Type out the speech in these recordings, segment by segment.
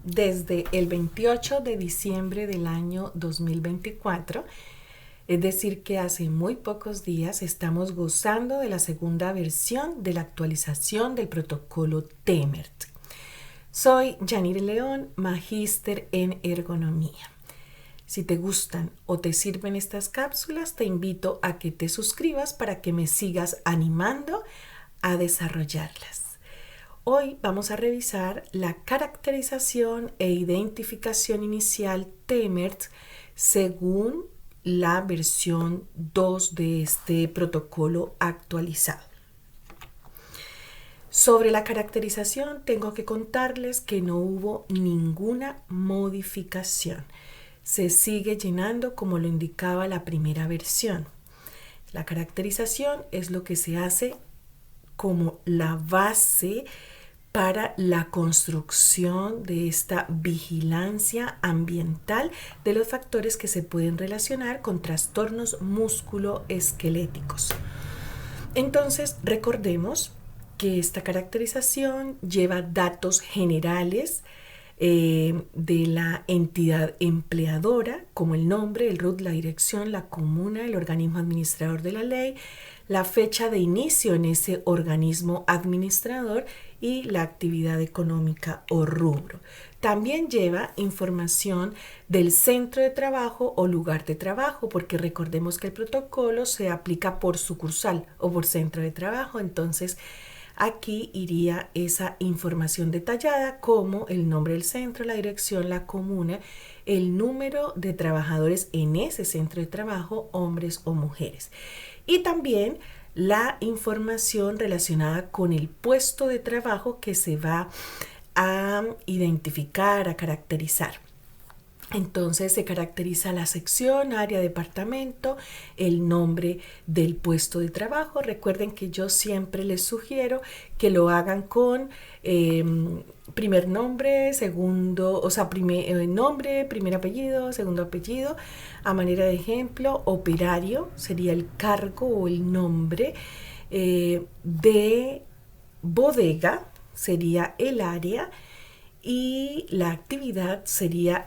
desde el 28 de diciembre del año 2024, es decir que hace muy pocos días estamos gozando de la segunda versión de la actualización del protocolo TEMERT. Soy Yanire León, magíster en ergonomía. Si te gustan o te sirven estas cápsulas, te invito a que te suscribas para que me sigas animando a desarrollarlas. Hoy vamos a revisar la caracterización e identificación inicial TEMERT según la versión 2 de este protocolo actualizado. Sobre la caracterización tengo que contarles que no hubo ninguna modificación. Se sigue llenando como lo indicaba la primera versión. La caracterización es lo que se hace como la base para la construcción de esta vigilancia ambiental de los factores que se pueden relacionar con trastornos musculoesqueléticos. Entonces, recordemos que esta caracterización lleva datos generales de la entidad empleadora, como el nombre, el RUT, la dirección, la comuna, el organismo administrador de la ley, la fecha de inicio en ese organismo administrador y la actividad económica o rubro. También lleva información del centro de trabajo o lugar de trabajo, porque recordemos que el protocolo se aplica por sucursal o por centro de trabajo. Entonces, aquí iría esa información detallada como el nombre del centro, la dirección, la comuna, el número de trabajadores en ese centro de trabajo, hombres o mujeres. Y también la información relacionada con el puesto de trabajo que se va a identificar, a caracterizar. Entonces se caracteriza la sección, área, departamento, el nombre del puesto de trabajo. Recuerden que yo siempre les sugiero que lo hagan con primer nombre, segundo, o sea, nombre, primer apellido, segundo apellido. A manera de ejemplo, operario sería el cargo o el nombre, de bodega sería el área, y la actividad sería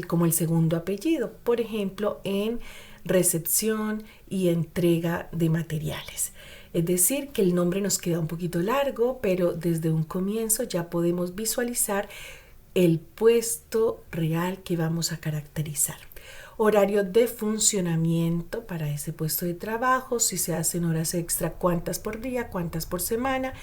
como el segundo apellido, por ejemplo, en recepción y entrega de materiales. Es decir, que el nombre nos queda un poquito largo, pero desde un comienzo ya podemos visualizar el puesto real que vamos a caracterizar. Horario de funcionamiento para ese puesto de trabajo, si se hacen horas extra, cuántas por día, cuántas por semana.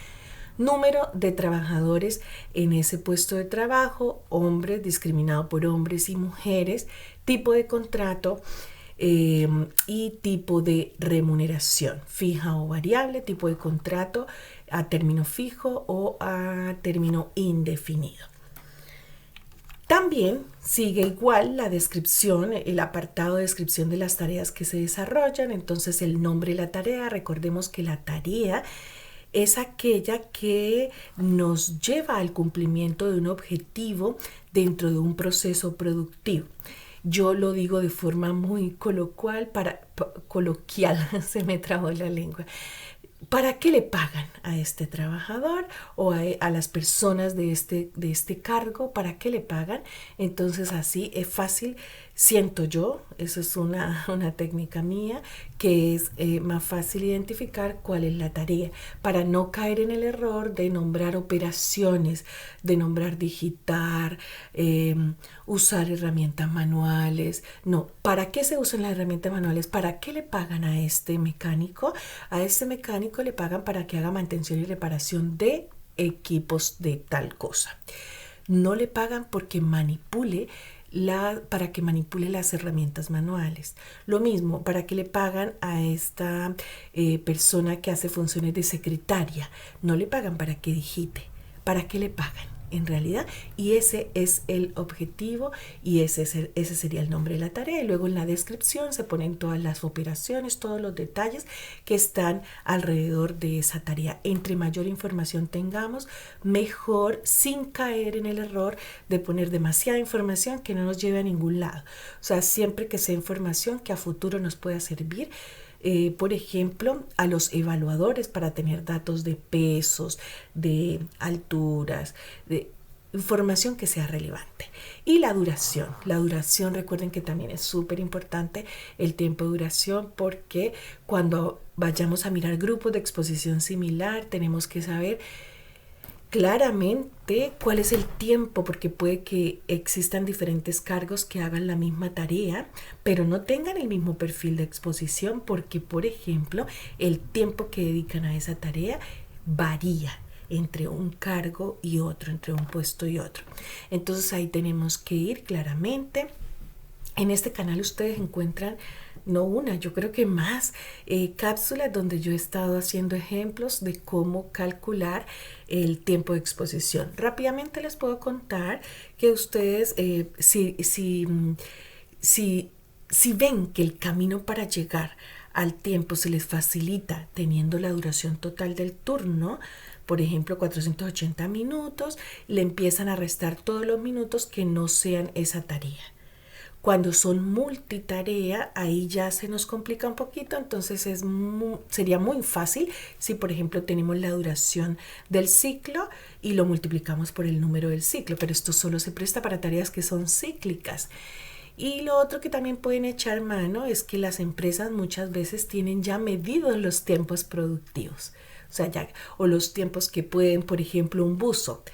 Número de trabajadores en ese puesto de trabajo, hombres, discriminado por hombres y mujeres, tipo de contrato y tipo de remuneración, fija o variable, tipo de contrato a término fijo o a término indefinido. También sigue igual la descripción, el apartado de descripción de las tareas que se desarrollan. Entonces el nombre y la tarea, recordemos que la tarea es aquella que nos lleva al cumplimiento de un objetivo dentro de un proceso productivo. Yo lo digo de forma muy coloquial, se me trabó la lengua. ¿Para qué le pagan a este trabajador o a las personas de este cargo? ¿Para qué le pagan? Entonces así es fácil, siento yo, eso es una técnica mía, que es más fácil identificar cuál es la tarea, para no caer en el error de nombrar operaciones, de nombrar digitar, usar herramientas manuales. No, ¿para qué se usan las herramientas manuales? ¿Para qué le pagan a este mecánico? A este mecánico le pagan para que haga mantención y reparación de equipos de tal cosa. No le pagan porque para que manipule las herramientas manuales. Lo mismo, para que le pagan a esta persona que hace funciones de secretaria. No le pagan para que digite. ¿Para qué le pagan? En realidad, y ese es el objetivo y ese sería el nombre de la tarea. Y luego en la descripción se ponen todas las operaciones, todos los detalles que están alrededor de esa tarea. Entre mayor información tengamos, mejor, sin caer en el error de poner demasiada información que no nos lleve a ningún lado. O sea, siempre que sea información que a futuro nos pueda servir, por ejemplo, a los evaluadores para tener datos de pesos, de alturas, información que sea relevante. Y la duración. La duración, recuerden que también es súper importante el tiempo de duración, porque cuando vayamos a mirar grupos de exposición similar, tenemos que saber claramente cuál es el tiempo, porque puede que existan diferentes cargos que hagan la misma tarea, pero no tengan el mismo perfil de exposición, porque, por ejemplo, el tiempo que dedican a esa tarea varía entre un cargo y otro, entre un puesto y otro. Entonces ahí tenemos que ir claramente. En este canal ustedes encuentran no una, yo creo que más cápsulas donde yo he estado haciendo ejemplos de cómo calcular el tiempo de exposición. Rápidamente les puedo contar que ustedes, si ven que el camino para llegar al tiempo se les facilita teniendo la duración total del turno, por ejemplo 480 minutos, le empiezan a restar todos los minutos que no sean esa tarea. Cuando son multitarea, ahí ya se nos complica un poquito, entonces sería muy fácil si, por ejemplo, tenemos la duración del ciclo y lo multiplicamos por el número del ciclo, pero esto solo se presta para tareas que son cíclicas. Y lo otro que también pueden echar mano es que las empresas muchas veces tienen ya medidos los tiempos productivos, o los tiempos que pueden, por ejemplo, un buzo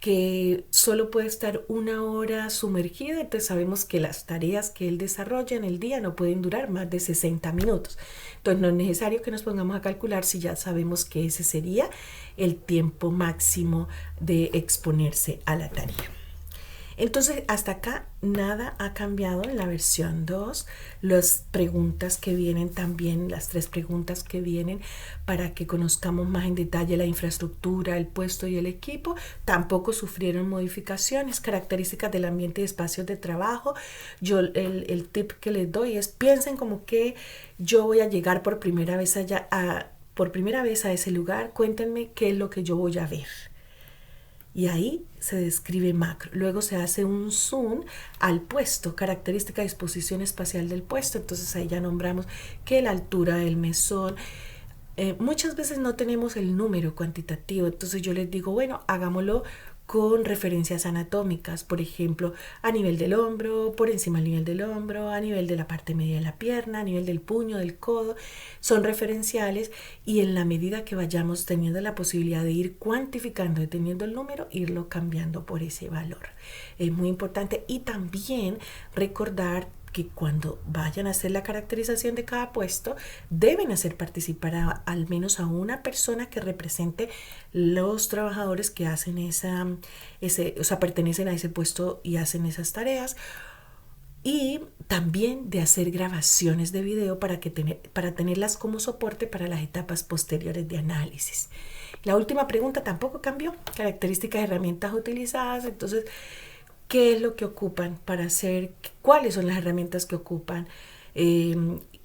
que solo puede estar 1 hora sumergido, entonces sabemos que las tareas que él desarrolla en el día no pueden durar más de 60 minutos. Entonces no es necesario que nos pongamos a calcular si ya sabemos que ese sería el tiempo máximo de exponerse a la tarea. Entonces, hasta acá nada ha cambiado en la versión 2. Las preguntas que vienen también, las 3 preguntas que vienen para que conozcamos más en detalle la infraestructura, el puesto y el equipo, tampoco sufrieron modificaciones. Características del ambiente y espacios de trabajo. Yo el tip que les doy es piensen como que yo voy a llegar por primera vez a ese lugar, cuéntenme qué es lo que yo voy a ver. Y ahí se describe macro. Luego se hace un zoom al puesto, característica de disposición espacial del puesto. Entonces ahí ya nombramos que la altura del mesón. Muchas veces no tenemos el número cuantitativo, entonces yo les digo, bueno, hagámoslo con referencias anatómicas, por ejemplo, a nivel del hombro, por encima del nivel del hombro, a nivel de la parte media de la pierna, a nivel del puño, del codo, son referenciales y en la medida que vayamos teniendo la posibilidad de ir cuantificando, teniendo el número, irlo cambiando por ese valor. Es muy importante y también recordar que cuando vayan a hacer la caracterización de cada puesto, deben hacer participar al menos a una persona que represente los trabajadores que hacen pertenecen a ese puesto y hacen esas tareas. Y también de hacer grabaciones de video para tenerlas como soporte para las etapas posteriores de análisis. La última pregunta tampoco cambió. Características de herramientas utilizadas. Entonces, ¿qué es lo que ocupan para hacer? ¿Cuáles son las herramientas que ocupan?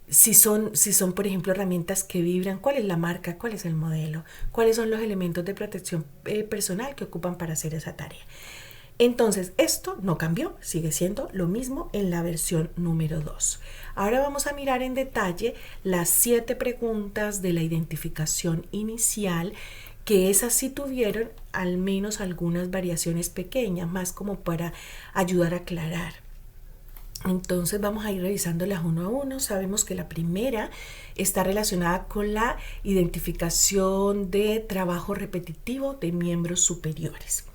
Si son, por ejemplo, herramientas que vibran, ¿cuál es la marca? ¿Cuál es el modelo? ¿Cuáles son los elementos de protección personal que ocupan para hacer esa tarea? Entonces, esto no cambió, sigue siendo lo mismo en la versión número 2. Ahora vamos a mirar en detalle las 7 preguntas de la identificación inicial, que esas sí tuvieron al menos algunas variaciones pequeñas, más como para ayudar a aclarar. Entonces vamos a ir revisándolas uno a uno. Sabemos que la primera está relacionada con la identificación de trabajo repetitivo de miembros superiores.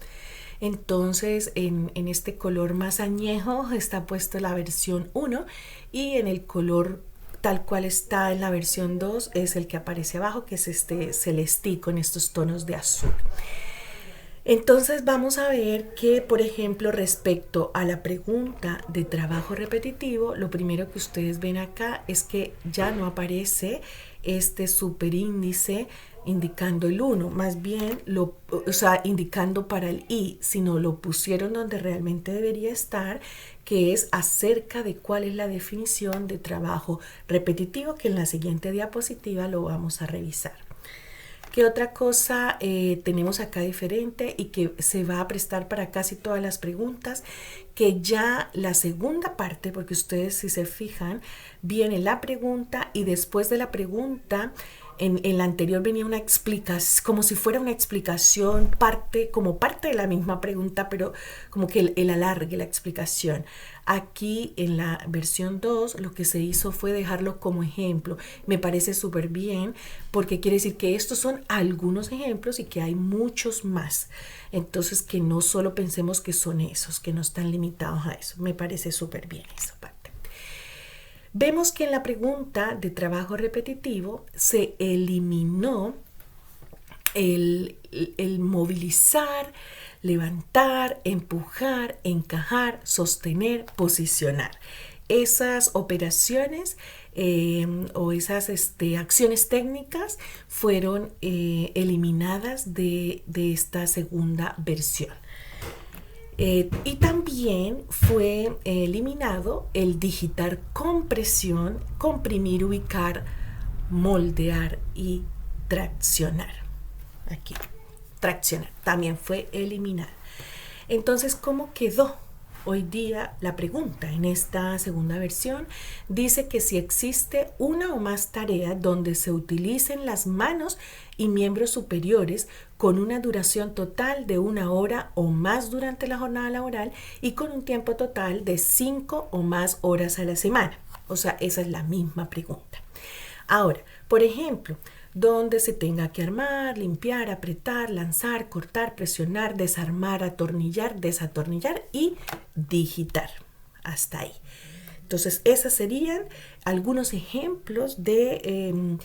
Entonces en este color más añejo está puesto la versión 1 y en el color tal cual está en la versión 2 es el que aparece abajo, que es este celestico en estos tonos de azul. Entonces vamos a ver que, por ejemplo, respecto a la pregunta de trabajo repetitivo, lo primero que ustedes ven acá es que ya no aparece este superíndice indicando el 1, más bien indicando para el I, sino lo pusieron donde realmente debería estar, que es acerca de cuál es la definición de trabajo repetitivo, que en la siguiente diapositiva lo vamos a revisar. ¿Qué otra cosa tenemos acá diferente y que se va a prestar para casi todas las preguntas? Que ya la segunda parte, porque ustedes si se fijan, viene la pregunta y después de la pregunta En la anterior venía una explicación, como si fuera una explicación, como parte de la misma pregunta, pero como que el alargue, la explicación. Aquí en la versión 2 lo que se hizo fue dejarlo como ejemplo. Me parece súper bien porque quiere decir que estos son algunos ejemplos y que hay muchos más. Entonces que no solo pensemos que son esos, que no están limitados a eso. Me parece súper bien esa parte. Vemos que en la pregunta de trabajo repetitivo se eliminó el movilizar, levantar, empujar, encajar, sostener, posicionar. Esas operaciones o esas acciones técnicas fueron eliminadas de esta segunda versión. Y también fue eliminado el digitar compresión, comprimir, ubicar, moldear y traccionar. Aquí, traccionar, también fue eliminado. Entonces, ¿cómo quedó hoy día la pregunta? En esta segunda versión dice que si existe una o más tareas donde se utilicen las manos y miembros superiores con una duración total de 1 hora o más durante la jornada laboral y con un tiempo total de 5 o más horas a la semana. O sea, esa es la misma pregunta. Ahora, por ejemplo, donde se tenga que armar, limpiar, apretar, lanzar, cortar, presionar, desarmar, atornillar, desatornillar y digitar. Hasta ahí. Entonces, esos serían algunos ejemplos de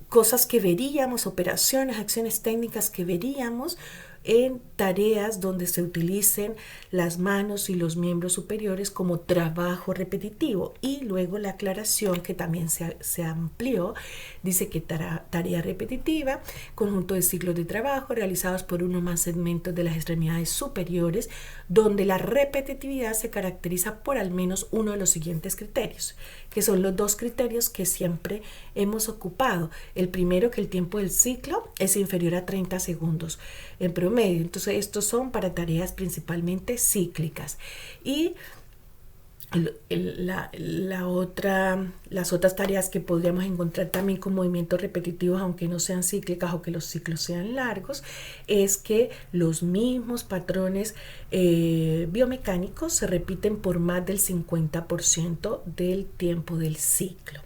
cosas que veríamos, operaciones, acciones técnicas que veríamos en tareas donde se utilicen las manos y los miembros superiores como trabajo repetitivo. Y luego la aclaración que también se amplió, dice que tarea repetitiva, conjunto de ciclos de trabajo realizados por uno o más segmentos de las extremidades superiores, donde la repetitividad se caracteriza por al menos uno de los siguientes criterios, que son los dos criterios que siempre hemos ocupado. El primero, que el tiempo del ciclo es inferior a 30 segundos en promedio. Entonces, estos son para tareas principalmente cíclicas. Y las otras tareas que podríamos encontrar también con movimientos repetitivos, aunque no sean cíclicas o que los ciclos sean largos, es que los mismos patrones biomecánicos se repiten por más del 50% del tiempo del ciclo.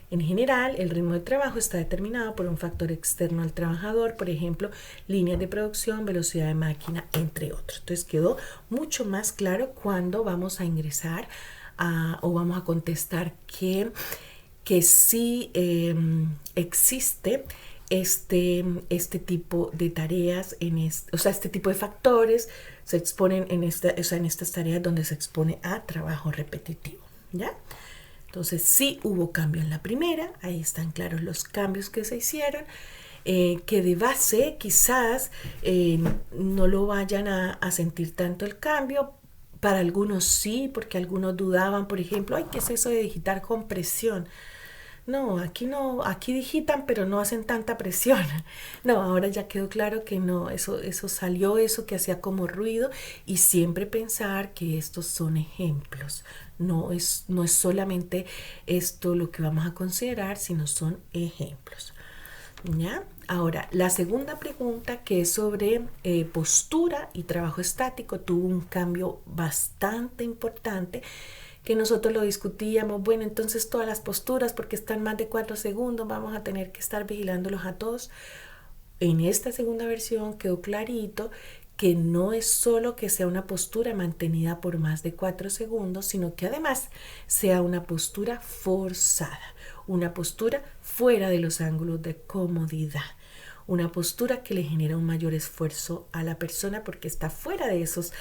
En general, el ritmo de trabajo está determinado por un factor externo al trabajador, por ejemplo, líneas de producción, velocidad de máquina, entre otros. Entonces quedó mucho más claro cuando vamos a ingresar o vamos a contestar que sí existe este tipo de tareas, este tipo de factores se exponen en estas tareas donde se expone a trabajo repetitivo, ¿ya? Entonces sí hubo cambio en la primera, ahí están claros los cambios que se hicieron, que de base quizás no lo vayan a sentir tanto el cambio. Para algunos sí, porque algunos dudaban, por ejemplo, ay, ¿qué es eso de digitar con presión? No, aquí digitan, pero no hacen tanta presión. No, ahora ya quedó claro que no, eso salió, eso que hacía como ruido, y siempre pensar que estos son ejemplos. No es solamente esto lo que vamos a considerar, sino son ejemplos. ¿Ya? Ahora, la segunda pregunta, que es sobre postura y trabajo estático, tuvo un cambio bastante importante, que nosotros lo discutíamos. Bueno, entonces todas las posturas, porque están más de 4 segundos, vamos a tener que estar vigilándolos a todos. En esta segunda versión quedó clarito que no es solo que sea una postura mantenida por más de 4 segundos, sino que además sea una postura forzada, una postura fuera de los ángulos de comodidad, una postura que le genera un mayor esfuerzo a la persona porque está fuera de esos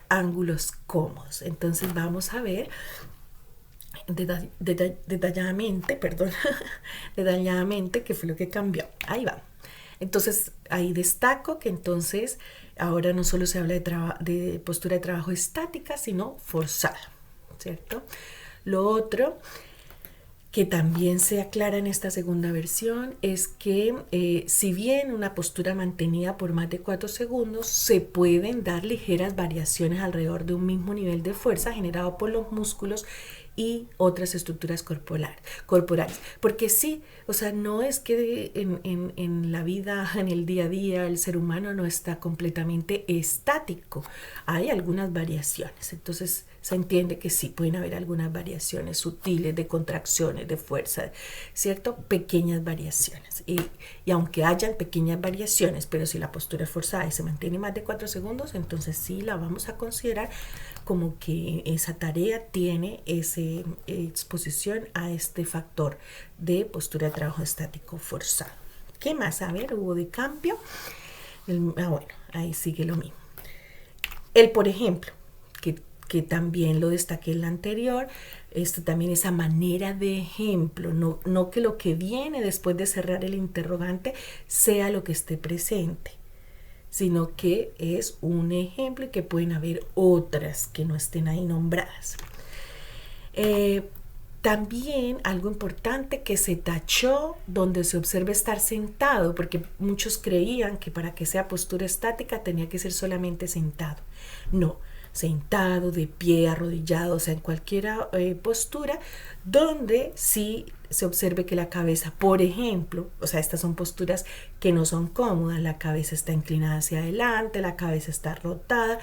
ángulos cómodos. Entonces vamos a ver detalladamente, detalladamente qué fue lo que cambió. Ahí va. Entonces ahí destaco que entonces ahora no solo se habla de postura de trabajo estática, sino forzada, ¿cierto? Lo otro que también se aclara en esta segunda versión es que si bien una postura mantenida por más de 4 segundos, se pueden dar ligeras variaciones alrededor de un mismo nivel de fuerza generado por los músculos y otras estructuras corporales. Porque sí, o sea, no es que en la vida, en el día a día, el ser humano no está completamente estático. Hay algunas variaciones. Entonces se entiende que sí pueden haber algunas variaciones sutiles de contracciones, de fuerza, ¿cierto? Pequeñas variaciones. Y aunque hayan pequeñas variaciones, pero si la postura es forzada y se mantiene más de 4 segundos, entonces sí la vamos a considerar como que esa tarea tiene esa exposición a este factor de postura de trabajo estático forzado. ¿Qué más? A ver, hubo de cambio. Bueno, ahí sigue lo mismo. Por ejemplo, que también lo destaqué en la anterior, también esa manera de ejemplo, no que lo que viene después de cerrar el interrogante sea lo que esté presente, sino que es un ejemplo y que pueden haber otras que no estén ahí nombradas. También algo importante que se tachó donde se observa estar sentado, porque muchos creían que para que sea postura estática tenía que ser solamente sentado. No, sentado, de pie, arrodillado, o sea, en cualquier postura donde sí se observe que la cabeza, por ejemplo, o sea, estas son posturas que no son cómodas, la cabeza está inclinada hacia adelante, la cabeza está rotada,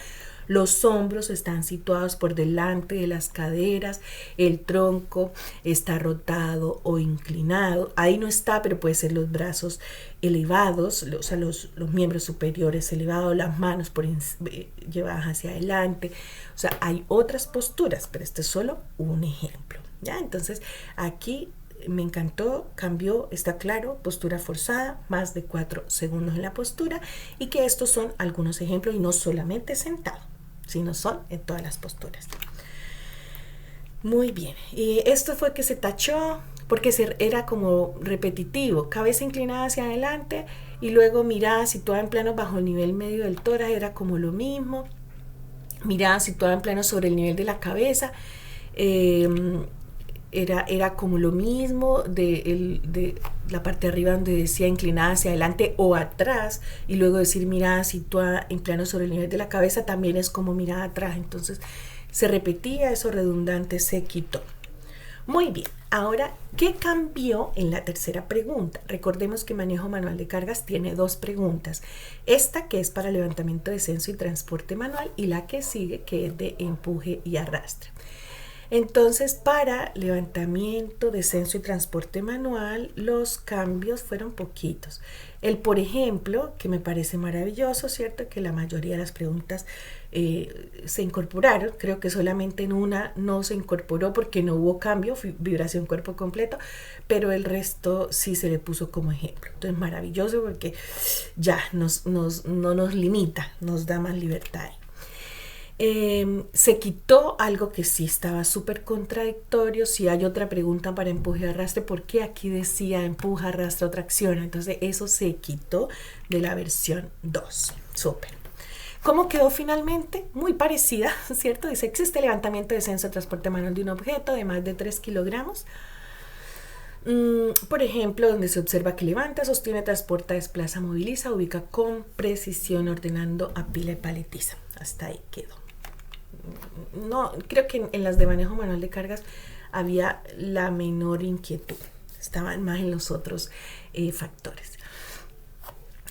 los hombros están situados por delante de las caderas, el tronco está rotado o inclinado, ahí no está, pero puede ser los brazos elevados, o sea, los miembros superiores elevados, las manos llevadas hacia adelante, o sea, hay otras posturas, pero este es solo un ejemplo, ¿ya? Entonces, aquí me encantó, cambió, está claro, postura forzada, más de 4 segundos en la postura, y que estos son algunos ejemplos y no solamente sentado, sino son en todas las posturas. Muy bien, y esto fue que se tachó porque era como repetitivo, cabeza inclinada hacia adelante y luego mirada situada en plano bajo el nivel medio del tórax, era como lo mismo, mirada situada en plano sobre el nivel de la cabeza, era como lo mismo de la parte de arriba donde decía inclinada hacia adelante o atrás, y luego decir mirada situada en plano sobre el nivel de la cabeza también es como mirada atrás. Entonces se repetía, eso redundante se quitó. Muy bien, ahora, ¿qué cambió en la tercera pregunta? Recordemos que manejo manual de cargas tiene 2 preguntas. Esta que es para levantamiento, descenso y transporte manual, y la que sigue que es de empuje y arrastre. Entonces, para levantamiento, descenso y transporte manual, los cambios fueron poquitos. Por ejemplo, que me parece maravilloso, ¿cierto? Que la mayoría de las preguntas se incorporaron. Creo que solamente en una no se incorporó porque no hubo cambio, vibración cuerpo completo, pero el resto sí se le puso como ejemplo. Entonces, maravilloso porque ya no nos limita, nos da más libertad. Se quitó algo que sí estaba súper contradictorio. Si hay otra pregunta para empuje y arrastre, ¿por qué aquí decía empuja, arrastra o tracciona? Entonces eso se quitó de la versión 2. Súper. ¿Cómo quedó finalmente? Muy parecida, ¿cierto? Dice, existe levantamiento, descenso, transporte manual de un objeto de más de 3 kilogramos. Por ejemplo, donde se observa que levanta, sostiene, transporta, desplaza, moviliza, ubica con precisión, ordenando, apila y paletiza. Hasta ahí quedó. No, creo que en las de manejo manual de cargas había la menor inquietud, estaban más en los otros factores.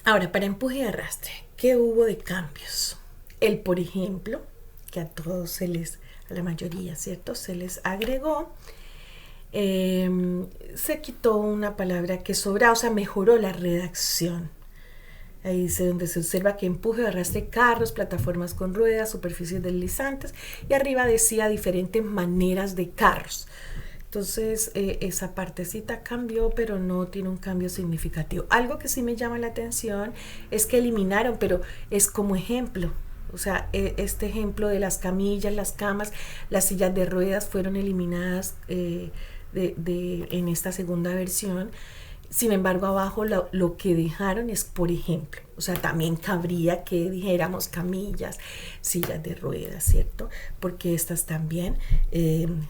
Ahora, para empuje y arrastre, ¿qué hubo de cambios? Por ejemplo, que a todos a la mayoría, ¿cierto? Se les agregó, se quitó una palabra que sobraba, o sea, mejoró la redacción. Ahí dice donde se observa que empuje o arrastre carros, plataformas con ruedas, superficies deslizantes, y arriba decía diferentes maneras de carros. Entonces esa partecita cambió, pero no tiene un cambio significativo. Algo que sí me llama la atención es que eliminaron, pero es como ejemplo. O sea, este ejemplo de las camillas, las camas, las sillas de ruedas fueron eliminadas en esta segunda versión. Sin embargo, abajo lo que dejaron es, por ejemplo, o sea, también cabría que dijéramos camillas, sillas de ruedas, ¿cierto? Porque estas también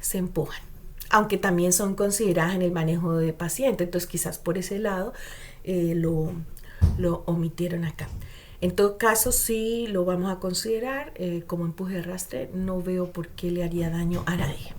se empujan, aunque también son consideradas en el manejo de paciente, entonces quizás por ese lado lo omitieron acá. En todo caso, sí lo vamos a considerar como empuje de arrastre, no veo por qué le haría daño a nadie.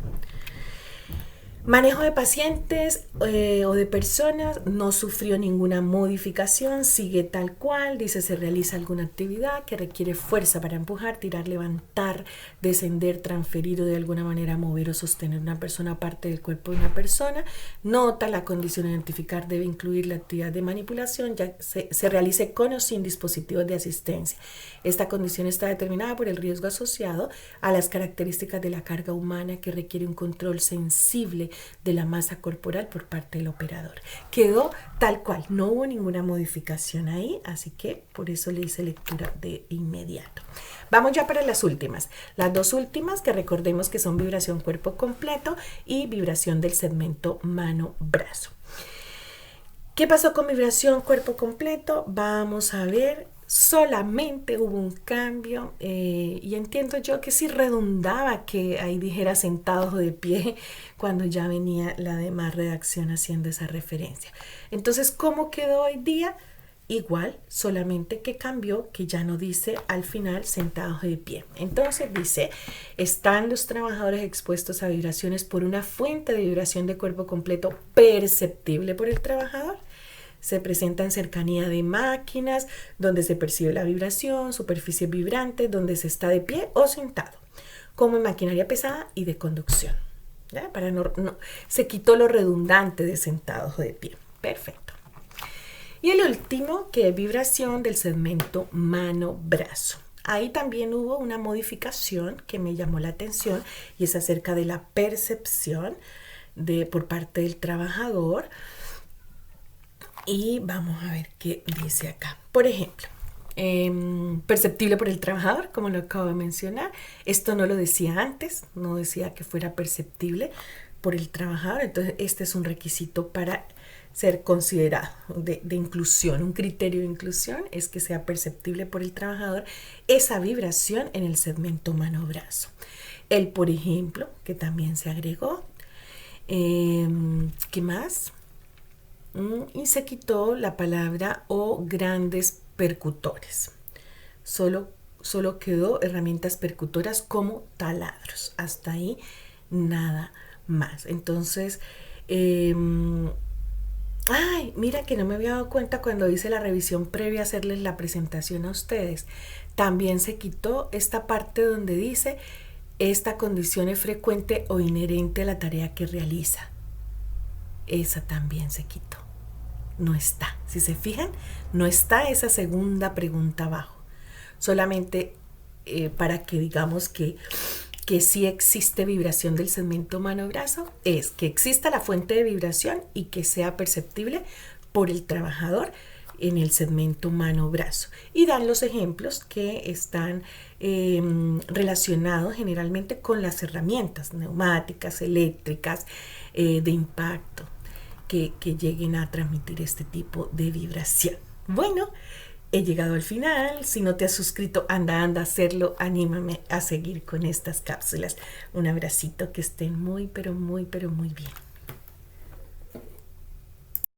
Manejo de pacientes o de personas, no sufrió ninguna modificación, sigue tal cual, dice se realiza alguna actividad que requiere fuerza para empujar, tirar, levantar, descender, transferir o de alguna manera mover o sostener una persona aparte del cuerpo de una persona. Nota la condición a identificar debe incluir la actividad de manipulación, ya se realice con o sin dispositivos de asistencia. Esta condición está determinada por el riesgo asociado a las características de la carga humana que requiere un control sensible de la masa corporal por parte del operador. Quedó tal cual, no hubo ninguna modificación ahí, así que por eso le hice lectura de inmediato. Vamos ya para las últimas. Las dos últimas que recordemos que son vibración cuerpo completo y vibración del segmento mano-brazo. ¿Qué pasó con vibración cuerpo completo? Vamos a ver. Solamente hubo un cambio y entiendo yo que sí redundaba que ahí dijera sentados o de pie cuando ya venía la demás redacción haciendo esa referencia. Entonces, ¿cómo quedó hoy día? Igual, solamente que cambió, que ya no dice al final sentados o de pie. Entonces dice, están los trabajadores expuestos a vibraciones por una fuente de vibración de cuerpo completo perceptible por el trabajador. Se presenta en cercanía de máquinas, donde se percibe la vibración, superficies vibrantes, donde se está de pie o sentado, como en maquinaria pesada y de conducción. ¿Ya? Para se quitó lo redundante de sentados o de pie. Perfecto. Y el último, que es vibración del segmento mano-brazo. Ahí también hubo una modificación que me llamó la atención y es acerca de la percepción por parte del trabajador. Y vamos a ver qué dice acá. Por ejemplo, perceptible por el trabajador, como lo acabo de mencionar. Esto no lo decía antes, no decía que fuera perceptible por el trabajador. Entonces, este es un requisito para ser considerado de inclusión. Un criterio de inclusión es que sea perceptible por el trabajador esa vibración en el segmento mano-brazo. El, por ejemplo, que también se agregó. ¿Qué más? Y se quitó la palabra o grandes percutores. Solo quedó herramientas percutoras como taladros. Hasta ahí nada más. Entonces, mira que no me había dado cuenta cuando hice la revisión previa a hacerles la presentación a ustedes. También se quitó esta parte donde dice esta condición es frecuente o inherente a la tarea que realiza. Esa también se quitó. No está. Si se fijan, no está esa segunda pregunta abajo. Solamente para que digamos que sí existe vibración del segmento mano-brazo, es que exista la fuente de vibración y que sea perceptible por el trabajador en el segmento mano-brazo. Y dan los ejemplos que están relacionados generalmente con las herramientas neumáticas, eléctricas, de impacto. Que lleguen a transmitir este tipo de vibración. Bueno, he llegado al final. Si no te has suscrito, anda a hacerlo. Anímame a seguir con estas cápsulas. Un abracito, que estén muy, pero muy, pero muy bien.